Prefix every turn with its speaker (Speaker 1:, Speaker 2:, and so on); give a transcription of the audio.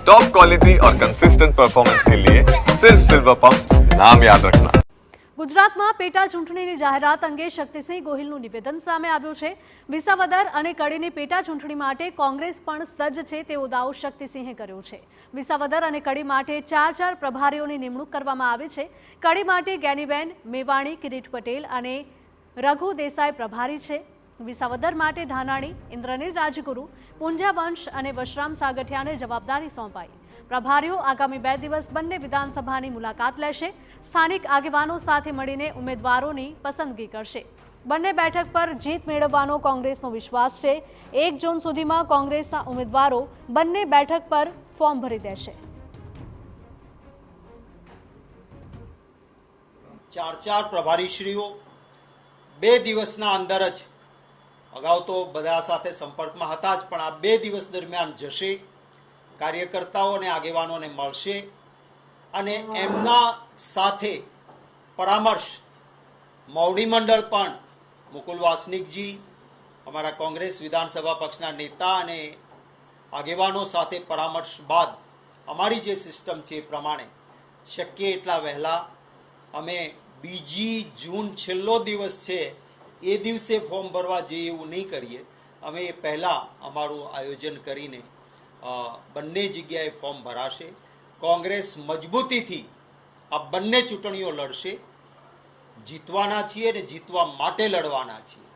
Speaker 1: Top quality और consistent performance के लिए सिर्फ सिल्वर पंप नाम याद रखना।
Speaker 2: ગુજરાતમાં પેટા ચૂંટણીની જાહેરાત અંગે શક્તિસિંહ ગોહિલનું નિવેદન સામે આવ્યું છે। વિસાવદર અને કડીની પેટા ચૂંટણી માટે કોંગ્રેસ પણ સજ્જ છે તેવો દાવો શક્તિસિંહે કર્યો છે। વિસાવદર અને કડી માટે 4 પ્રભારીઓની નિમણૂક કરવામાં આવી છે। કડી માટે જ્ઞાનીબેન મેવાણી, કિરીટ પટેલ અને રઘુ દેસાઈ પ્રભારી છે। વિસાવદર માટે ધાનાણી, ઇન્દ્રનીલ રાજગુરુ, પૂંજા વંશ અને વશરામ સાગઠિયાને જવાબદારી સોંપાઈ। પ્રભારીઓ આગામી 2 દિવસ બંને વિધાનસભાની મુલાકાત લેશે। સ્થાનિક આગેવાનો સાથે મળીને ઉમેદવારોની પસંદગી કરશે। બંને બેઠક પર જીત મેળવવાનો કોંગ્રેસનો વિશ્વાસ છે। 1 જૂન સુધીમાં કોંગ્રેસના ઉમેદવારો બંને બેઠક પર ફોર્મ ભરી દેશે।
Speaker 3: 4 પ્રભારીશ્રીઓ 2 દિવસના અંદર જ, અગાઉ તો બધા સાથે સંપર્કમાં હતા જ, પણ આ 2 દિવસ દરમિયાન જશે, કાર્યકર્તાઓ અને આગેવાનોને મળશે અને એમના સાથે પરામર્શ મૌડી મંડળ પણ મુકુલ વાસનિકજી, અમારા કોંગ્રેસ વિધાનસભા પક્ષના નેતા અને આગેવાનો સાથે પરામર્શ બાદ અમારી જે સિસ્ટમ છે એ પ્રમાણે શક્ય એટલા વહેલા અમે 2 જૂન છેલ્લો દિવસ છે એ દિવસે ફોર્મ ભરવા જઈએ એવું નહીં કરીએ। અમે એ પહેલાં અમારું આયોજન કરીને બંને જગ્યાએ ફોર્મ ભરાશે। કોંગ્રેસ મજબૂતીથી આ બંને ચૂંટણીઓ લડશે। જીતવાના છીએ અને જીતવા માટે લડવાના છીએ।